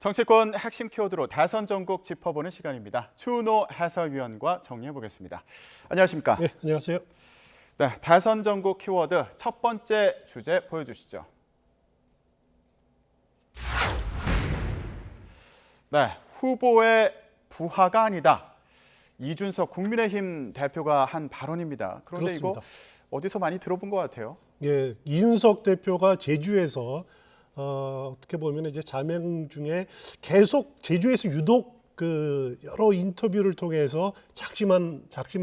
정치권 핵심 키워드로 대선 전국 짚어보는 시간입니다. 추은호 해설위원과 정리해보겠습니다. 안녕하십니까? 네, 안녕하세요. 네, 대선 전국 키워드 첫 번째 주제 보여주시죠. 네, 후보의 부하가 아니다. 이준석 국민의힘 대표가 한 발언입니다. 그런데 그렇습니다. 이거 어디서 많이 들어본 것 같아요. 예, 이준석 대표가 제주에서 어떻게 보면 이제 자명 중에 계속 제주에서 유독 그 여러 인터뷰를 통해서 작심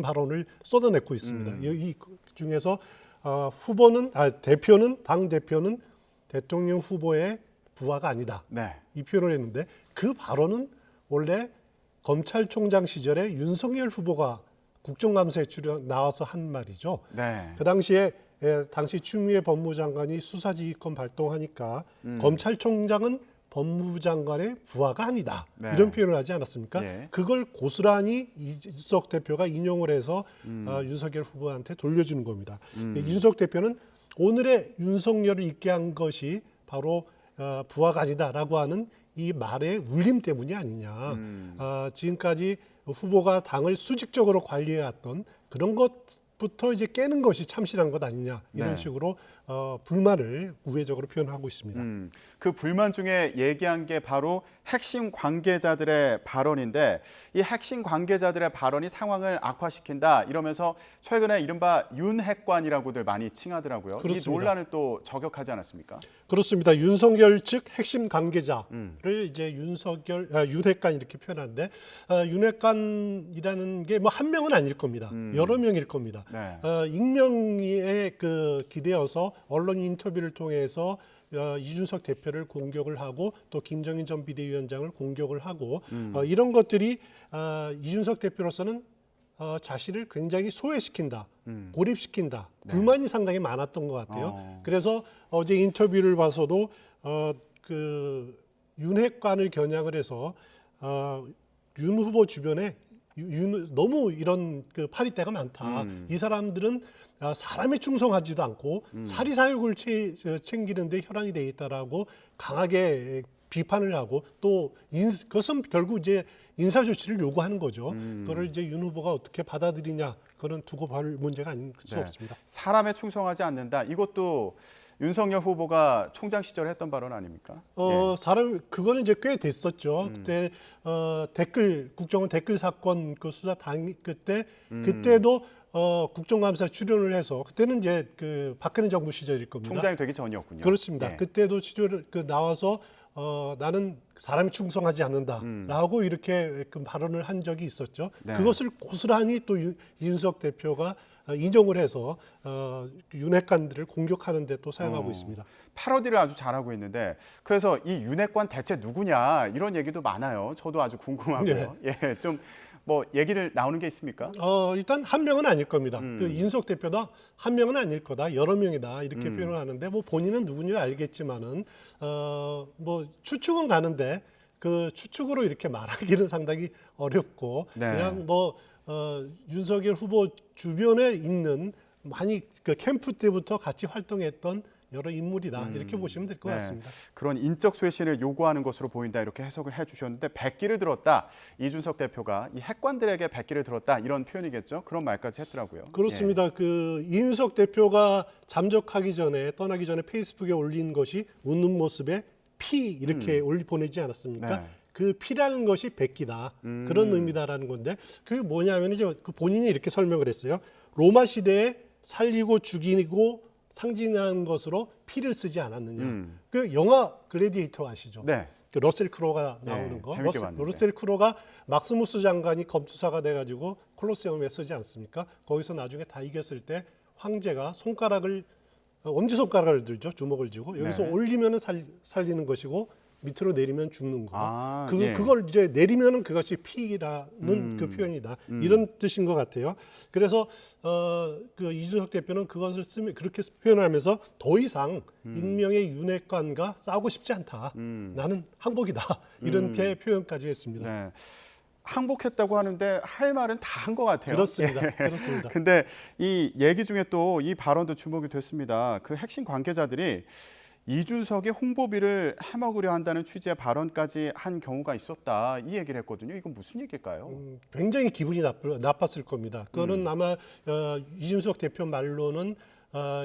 발언을 쏟아내고 있습니다. 이 중에서 당 대표는 대통령 후보의 부하가 아니다. 네. 이 표현을 했는데 그 발언은 원래 검찰총장 시절에 윤석열 후보가 국정감사에 나와서 한 말이죠. 네. 그 당시에 당시 추미애 법무장관이 수사지휘권 발동하니까 검찰총장은 법무부 장관의 부하가 아니다. 네. 이런 표현을 하지 않았습니까? 예. 그걸 고스란히 이준석 대표가 인용을 해서 윤석열 후보한테 돌려주는 겁니다. 이준석 대표는 오늘의 윤석열을 있게 한 것이 바로 부하가 아니다라고 하는 이 말의 울림 때문이 아니냐. 지금까지 후보가 당을 수직적으로 관리해왔던 그런 것부터 이제 깨는 것이 참신한 것 아니냐 이런 네. 식으로 불만을 우회적으로 표현하고 있습니다. 그 불만 중에 얘기한 게 바로 핵심 관계자들의 발언인데 이 핵심 관계자들의 발언이 상황을 악화시킨다 이러면서 최근에 이른바 윤핵관이라고들 많이 칭하더라고요. 그렇습니다. 이 논란을 또 저격하지 않았습니까? 그렇습니다. 윤석열 측 핵심 관계자를 이제 윤핵관 이렇게 표현하는데 윤핵관이라는 게 뭐 한 명은 아닐 겁니다. 여러 명일 겁니다. 네. 익명에 기대어서 언론 인터뷰를 통해서 이준석 대표를 공격을 하고 또 김정인 전 비대위원장을 공격을 하고 이런 것들이 이준석 대표로서는 자신을 굉장히 소외시킨다, 고립시킨다, 불만이 상당히 많았던 것 같아요. 그래서 어제 인터뷰를 봐서도 그 윤핵관을 겨냥을 해서 윤 후보 주변에 너무 이런 그 파리떼가 많다. 이 사람들은 사람에 충성하지도 않고 사리사욕을 챙기는데 혈안이 돼 있다라고 강하게 비판을 하고 또 그것은 결국 이제 인사 조치를 요구하는 거죠. 그거를 이제 윤 후보가 어떻게 받아들이냐, 그건 두고 볼 문제가 아닐 수 없습니다. 사람에 충성하지 않는다. 이것도 윤석열 후보가 총장 시절에 했던 발언 아닙니까? 그거는 이제 꽤 됐었죠. 그때 국정원 댓글 사건 그 수사 그때도 국정감사 출연을 해서 그때는 이제 그 박근혜 정부 시절일 겁니다. 총장이 되기 전이었군요. 그렇습니다. 예. 그때도 나와서 나는 사람이 충성하지 않는다라고 이렇게 발언을 한 적이 있었죠. 네. 그것을 고스란히 또 이준석 대표가 인정을 해서 윤핵관들을 공격하는 데 또 사용하고 있습니다. 패러디를 아주 잘하고 있는데 그래서 이 윤핵관 대체 누구냐 이런 얘기도 많아요. 저도 아주 궁금하고요. 네. 예, 좀 뭐 얘기를 나오는 게 있습니까? 일단 한 명은 아닐 겁니다. 그 이준석 대표도 한 명은 아닐 거다, 여러 명이다 이렇게 표현을 하는데 뭐 본인은 누군지 알겠지만은 뭐 추측은 가는데 그 추측으로 이렇게 말하기는 상당히 어렵고 네. 그냥 뭐 윤석열 후보 주변에 있는 많이 그 캠프 때부터 같이 활동했던 여러 인물이다 이렇게 보시면 될 것 같습니다. 그런 인적 쇄신을 요구하는 것으로 보인다 이렇게 해석을 해주셨는데 백기를 들었다. 이준석 대표가 이 핵관들에게 백기를 들었다 이런 표현이겠죠. 그런 말까지 했더라고요. 그렇습니다. 그 이준석 대표가 떠나기 전에 페이스북에 올린 것이 웃는 모습에 피 이렇게 보내지 않았습니까? 네. 그 피라는 것이 백기다 그런 의미다라는 건데 그게 뭐냐면 이제 그 본인이 이렇게 설명을 했어요. 로마 시대에 살리고 죽이고 상징하는 것으로 피를 쓰지 않았느냐. 그 영화 글래디에이터 아시죠? 네. 그 러셀 크로우가 나오는 네, 거. 재밌게 봤는데. 러셀 크로우가 막스무스 장관이 검투사가 돼가지고 콜로세움에 쓰지 않습니까? 거기서 나중에 다 이겼을 때 황제가 엄지손가락을 들죠. 주먹을 쥐고 여기서 네. 올리면은 살리는 것이고 밑으로 내리면 죽는 거. 예. 그걸 이제 내리면은 그것이 피라는 그 표현이다. 이런 뜻인 것 같아요. 그래서 그 이준석 대표는 그것을 그렇게 표현하면서 더 이상 익명의 윤핵관과 싸우고 싶지 않다. 나는 항복이다. 이렇게 표현까지 했습니다. 네. 항복했다고 하는데 할 말은 다 한 것 같아요. 그렇습니다. 예. 그렇습니다. 근데 이 얘기 중에 또 이 발언도 주목이 됐습니다. 그 핵심 관계자들이 이준석이 홍보비를 해먹으려 한다는 취지의 발언까지 한 경우가 있었다. 이 얘기를 했거든요. 이건 무슨 얘기일까요? 굉장히 기분이 나빴을 겁니다. 그거는 아마 이준석 대표 말로는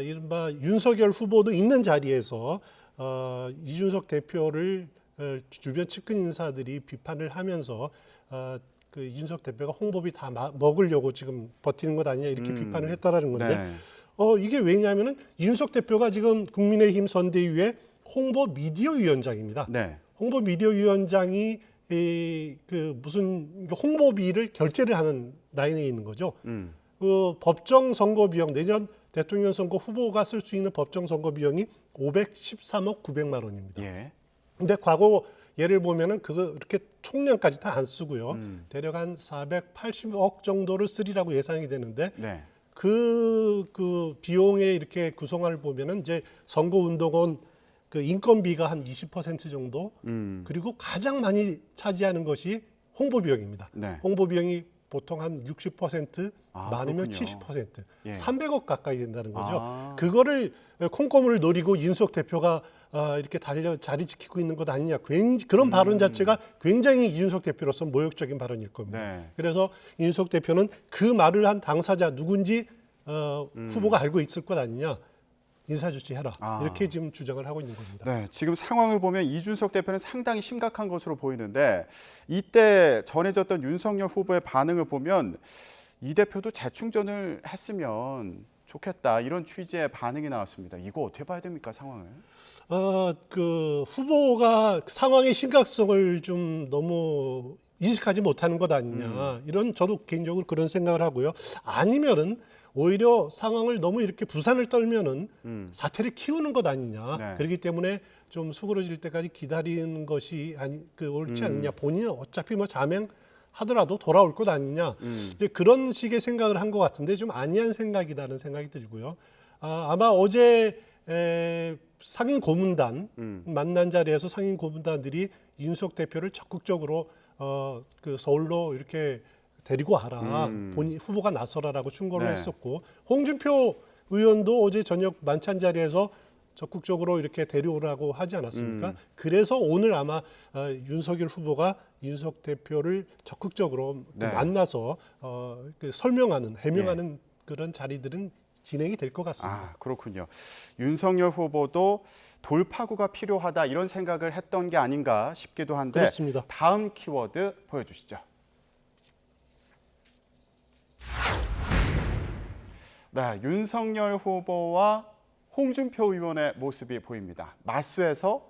이른바 윤석열 후보도 있는 자리에서 이준석 대표를 주변 측근 인사들이 비판을 하면서 그 이준석 대표가 홍보비 다 먹으려고 지금 버티는 것 아니냐 이렇게 비판을 했다라는 건데 네. 이게 왜냐하면은 이준석 대표가 지금 국민의힘 선대위의 홍보 미디어 위원장입니다. 네. 홍보 미디어 위원장이 그 무슨 홍보비를 결제를 하는 라인에 있는 거죠. 그 법정 선거 비용 내년 대통령 선거 후보가 쓸 수 있는 법정 선거 비용이 513억 900만 원입니다. 예. 근데 과거 예를 보면은 그거 이렇게 총량까지 다 안 쓰고요. 대략 한 480억 정도를 쓰리라고 예상이 되는데 네. 그 비용의 이렇게 구성을 보면은 이제 선거운동원 그 인건비가 한 20% 정도 그리고 가장 많이 차지하는 것이 홍보 비용입니다. 네. 홍보 비용이 보통 한 60% 많으면 그렇군요. 70% 예. 300억 가까이 된다는 거죠. 아. 그거를 콩고물을 노리고 윤석 대표가 이렇게 자리 지키고 있는 것 아니냐. 그런 발언 자체가 굉장히 이준석 대표로서 모욕적인 발언일 겁니다. 네. 그래서 이준석 대표는 그 말을 한 당사자 누군지 후보가 알고 있을 것 아니냐. 인사조치해라. 이렇게 지금 주장을 하고 있는 겁니다. 네, 지금 상황을 보면 이준석 대표는 상당히 심각한 것으로 보이는데 이때 전해졌던 윤석열 후보의 반응을 보면 이 대표도 재충전을 했으면 좋겠다 이런 취지의 반응이 나왔습니다. 이거 어떻게 봐야 됩니까, 상황을? 그 후보가 상황의 심각성을 좀 너무 인식하지 못하는 것 아니냐. 이런 저도 개인적으로 그런 생각을 하고요. 아니면은 오히려 상황을 너무 이렇게 부산을 떨면은 사태를 키우는 것 아니냐. 네. 그렇기 때문에 좀 수그러질 때까지 기다리는 것이 옳지 않느냐. 본인은 어차피 뭐 자명하더라도 돌아올 것 아니냐. 이제 그런 식의 생각을 한 것 같은데 좀 아니한 생각이라는 생각이 들고요. 아마 어제 상임 고문단 만난 자리에서 상임 고문단들이 이준석 대표를 적극적으로 그 서울로 이렇게 데리고 와라. 본인 후보가 나서라라고 충고를 네. 했었고 홍준표 의원도 어제 저녁 만찬 자리에서 적극적으로 이렇게 데려오라고 하지 않았습니까? 그래서 오늘 아마 윤석열 후보가 이준석 대표를 적극적으로 네. 만나서 그 설명하는 해명하는 그런 자리들은 진행이 될 것 같습니다. 그렇군요. 윤석열 후보도 돌파구가 필요하다 이런 생각을 했던 게 아닌가 싶기도 한데 그렇습니다. 다음 키워드 보여주시죠. 네, 윤석열 후보와 홍준표 의원의 모습이 보입니다. 맞수에서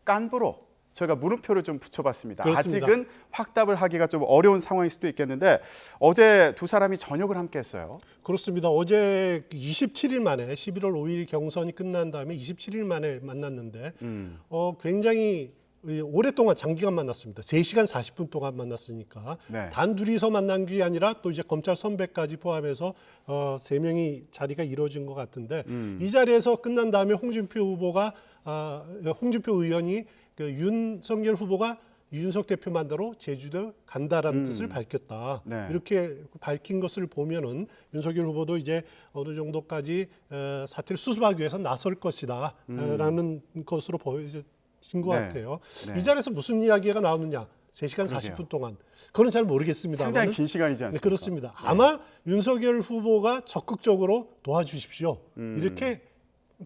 깐부로 저희가 물음표를 좀 붙여봤습니다. 그렇습니다. 아직은 확답을 하기가 좀 어려운 상황일 수도 있겠는데 어제 두 사람이 저녁을 함께 했어요. 그렇습니다. 어제 27일 만에 11월 5일 경선이 끝난 다음에 27일 만에 만났는데 굉장히 오랫동안 장기간 만났습니다. 3시간 40분 동안 만났으니까 네. 단 둘이서 만난 게 아니라 또 이제 검찰 선배까지 포함해서 3명이 자리가 이루어진 것 같은데 이 자리에서 끝난 다음에 홍준표 의원이 그 윤석열 후보가 이준석 대표 만나러 제주도 간다라는 뜻을 밝혔다. 네. 이렇게 밝힌 것을 보면은 윤석열 후보도 이제 어느 정도까지 사태를 수습하기 위해서 나설 것이다라는 것으로 보여진 것 네. 같아요. 네. 이 자리에서 무슨 이야기가 나오느냐? 3시간 그러게요. 40분 동안. 그건 잘 모르겠습니다. 상당히 긴 시간이지 네, 않습니까? 그렇습니다. 아마 윤석열 후보가 적극적으로 도와주십시오. 이렇게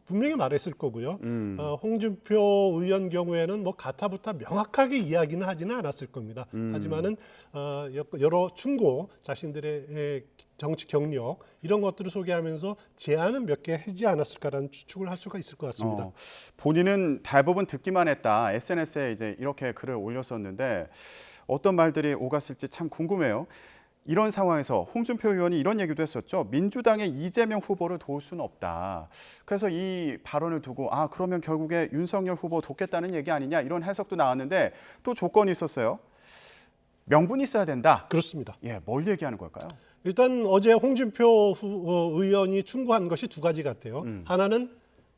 분명히 말했을 거고요. 홍준표 의원 경우에는 뭐 가타부타 명확하게 이야기는 하지는 않았을 겁니다. 하지만은 여러 충고, 자신들의 정치 경력 이런 것들을 소개하면서 제안은 몇 개 하지 않았을까라는 추측을 할 수가 있을 것 같습니다. 본인은 대부분 듣기만 했다. SNS에 이제 이렇게 글을 올렸었는데 어떤 말들이 오갔을지 참 궁금해요. 이런 상황에서 홍준표 의원이 이런 얘기도 했었죠. 민주당의 이재명 후보를 도울 수는 없다. 그래서 이 발언을 두고 그러면 결국에 윤석열 후보 돕겠다는 얘기 아니냐 이런 해석도 나왔는데 또 조건이 있었어요. 명분이 있어야 된다. 그렇습니다. 예, 뭘 얘기하는 걸까요? 일단 어제 홍준표 의원이 충고한 것이 두 가지 같아요. 하나는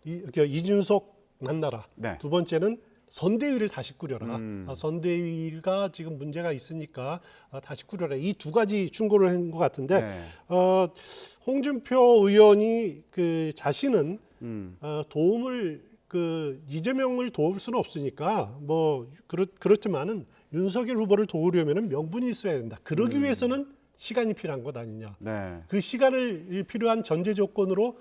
이준석 만나라. 네. 두 번째는 선대위를 다시 꾸려라. 선대위가 지금 문제가 있으니까 다시 꾸려라. 이 두 가지 충고를 한 것 같은데 네. 홍준표 의원이 그 자신은 도움을 그 이재명을 도울 수는 없으니까 뭐 그렇지만은 윤석열 후보를 도우려면은 명분이 있어야 된다. 그러기 위해서는 시간이 필요한 것 아니냐. 네. 그 시간을 필요한 전제 조건으로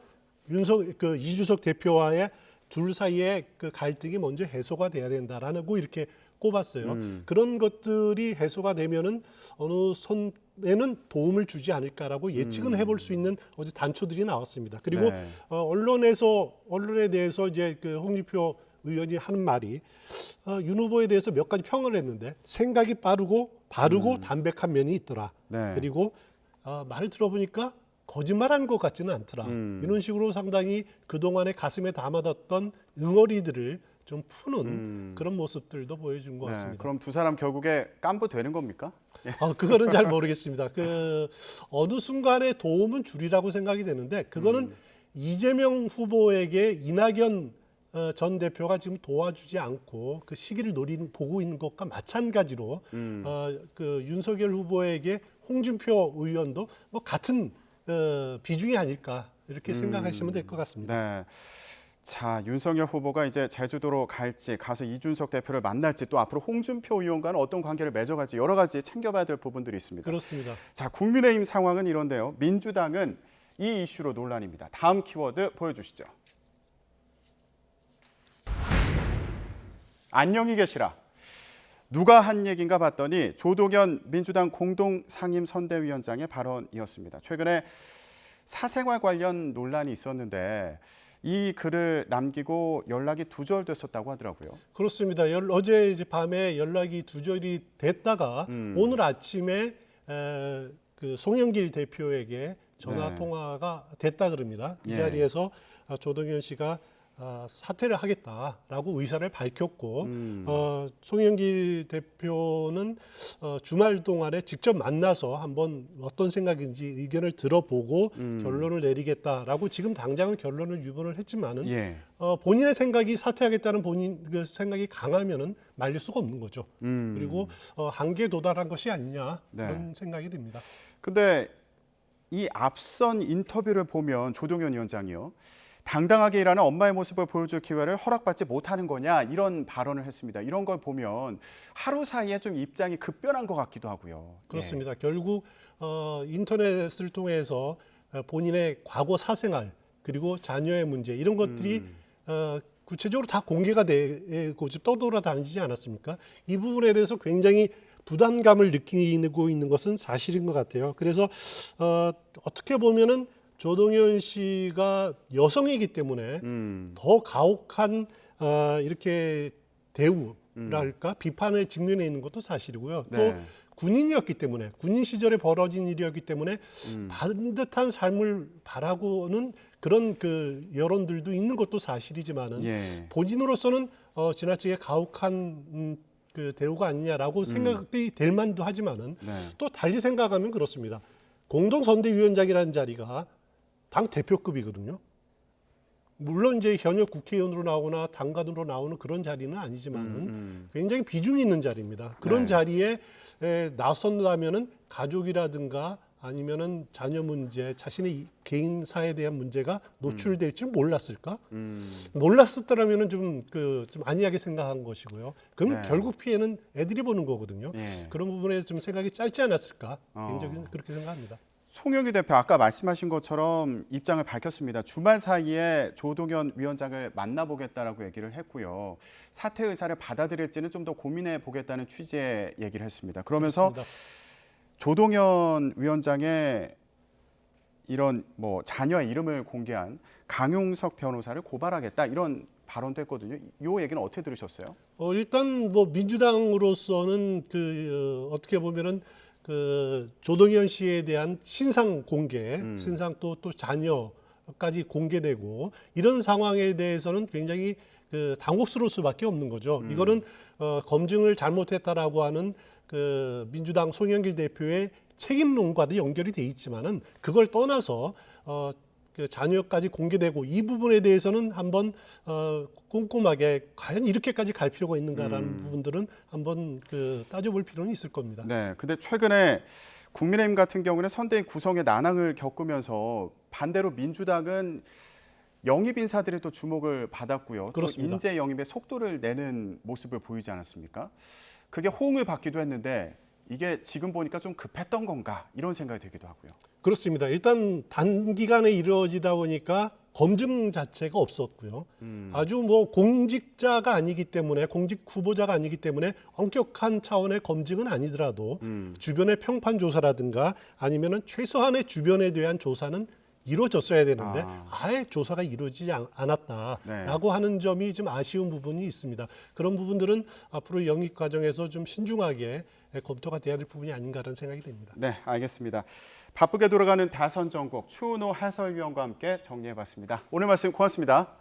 이준석 대표와의 둘 사이의 그 갈등이 먼저 해소가 돼야 된다라고 이렇게 꼽았어요. 그런 것들이 해소가 되면은 어느 선에는 도움을 주지 않을까라고 예측은 해볼 수 있는 어제 단초들이 나왔습니다. 그리고 네. 언론에 대해서 이제 그 홍준표 의원이 하는 말이 윤 후보에 대해서 몇 가지 평을 했는데 생각이 바르고 담백한 면이 있더라. 네. 그리고 말을 들어보니까 거짓말한 것 같지는 않더라. 이런 식으로 상당히 그동안에 가슴에 담아뒀던 응어리들을 좀 푸는 그런 모습들도 보여준 것 네. 같습니다. 그럼 두 사람 결국에 깐부 되는 겁니까? 그거는 잘 모르겠습니다. 그 어느 순간에 도움은 줄이라고 생각이 되는데 그거는 이재명 후보에게 이낙연 전 대표가 지금 도와주지 않고 그 시기를 보고 있는 것과 마찬가지로 그 윤석열 후보에게 홍준표 의원도 뭐 같은 비중이 아닐까 이렇게 생각하시면 될 것 같습니다. 네. 자, 윤석열 후보가 이제 제주도로 갈지 가서 이준석 대표를 만날지 또 앞으로 홍준표 의원과는 어떤 관계를 맺어갈지 여러 가지 챙겨봐야 될 부분들이 있습니다. 그렇습니다. 자, 국민의힘 상황은 이런데요. 민주당은 이 이슈로 논란입니다. 다음 키워드 보여주시죠. 안녕히 계시라. 누가 한 얘기인가 봤더니 조동연 민주당 공동상임선대위원장의 발언이었습니다. 최근에 사생활 관련 논란이 있었는데 이 글을 남기고 연락이 두절됐었다고 하더라고요. 그렇습니다. 어제 이제 밤에 연락이 두절이 됐다가 오늘 아침에 그 송영길 대표에게 전화 통화가 됐다 그럽니다. 이 예. 자리에서 조동연 씨가 사퇴를 하겠다라고 의사를 밝혔고 송영길 대표는 주말 동안에 직접 만나서 한번 어떤 생각인지 의견을 들어보고 결론을 내리겠다라고 지금 당장은 결론을 유보를 했지만은 예. 본인의 생각이 사퇴하겠다는 본인 그 생각이 강하면은 말릴 수가 없는 거죠. 그리고 한계에 도달한 것이 아니냐 그런 생각이 듭니다. 근데 이 앞선 인터뷰를 보면 조동연 위원장이요. 당당하게 일하는 엄마의 모습을 보여줄 기회를 허락받지 못하는 거냐 이런 발언을 했습니다. 이런 걸 보면 하루 사이에 좀 입장이 급변한 것 같기도 하고요. 그렇습니다. 결국 인터넷을 통해서 본인의 과거 사생활 그리고 자녀의 문제 이런 것들이 구체적으로 다 공개가 되고 떠돌아다니지 않았습니까? 이 부분에 대해서 굉장히 부담감을 느끼고 있는 것은 사실인 것 같아요. 그래서 어떻게 보면은 조동연 씨가 여성이기 때문에 더 가혹한 이렇게 대우랄까 비판을 직면해 있는 것도 사실이고요. 또 군인이었기 때문에 군인 시절에 벌어진 일이었기 때문에 반듯한 삶을 바라고는 그런 그 여론들도 있는 것도 사실이지만은 본인으로서는 지나치게 가혹한 그 대우가 아니냐라고 생각이 될 만도 하지만은 또 달리 생각하면 그렇습니다. 공동선대위원장이라는 자리가 당 대표급이거든요. 물론 이제 현역 국회의원으로 나오거나 당관으로 나오는 그런 자리는 아니지만은 굉장히 비중이 있는 자리입니다. 그런 자리에 나선다면은 가족이라든가 아니면은 자녀 문제, 자신의 개인사에 대한 문제가 노출될지 몰랐을까? 몰랐었더라면은 좀 안이하게 생각한 것이고요. 그럼 결국 피해는 애들이 보는 거거든요. 그런 부분에 좀 생각이 짧지 않았을까? 개인적으로 그렇게 생각합니다. 송영길 대표 아까 말씀하신 것처럼 입장을 밝혔습니다. 주말 사이에 조동연 위원장을 만나보겠다라고 얘기를 했고요. 사퇴 의사를 받아들일지는 좀 더 고민해 보겠다는 취지의 얘기를 했습니다. 그러면서 조동연 위원장의 이런 뭐 자녀의 이름을 공개한 강용석 변호사를 고발하겠다 이런 발언도 했거든요. 이 얘기는 어떻게 들으셨어요? 일단 뭐 민주당으로서는 어떻게 보면은 그 조동연 씨에 대한 신상 공개, 신상 또 자녀까지 공개되고 이런 상황에 대해서는 굉장히 당혹스러울 수밖에 없는 거죠. 이거는 검증을 잘못했다라고 하는 그 민주당 송영길 대표의 책임론과도 연결이 돼 있지만은 그걸 떠나서 그 자녀까지 공개되고 이 부분에 대해서는 한번 꼼꼼하게 과연 이렇게까지 갈 필요가 있는가라는 부분들은 한번 따져볼 필요는 있을 겁니다. 네, 근데 최근에 국민의힘 같은 경우는 선대위 구성의 난항을 겪으면서 반대로 민주당은 영입 인사들이 또 주목을 받았고요. 그렇습니다. 또 인재 영입의 속도를 내는 모습을 보이지 않았습니까? 그게 호응을 받기도 했는데 이게 지금 보니까 좀 급했던 건가 이런 생각이 들기도 하고요. 그렇습니다. 일단 단기간에 이루어지다 보니까 검증 자체가 없었고요. 아주 뭐 공직자가 아니기 때문에 공직 후보자가 아니기 때문에 엄격한 차원의 검증은 아니더라도 주변의 평판 조사라든가 아니면은 최소한의 주변에 대한 조사는 이루어졌어야 되는데 아예 조사가 이루어지지 않았다라고 하는 점이 좀 아쉬운 부분이 있습니다. 그런 부분들은 앞으로 영입 과정에서 좀 신중하게 검토가 돼야 될 부분이 아닌가라는 생각이 듭니다. 네, 알겠습니다. 바쁘게 돌아가는 다선 전국 추은호 해설위원과 함께 정리해봤습니다. 오늘 말씀 고맙습니다.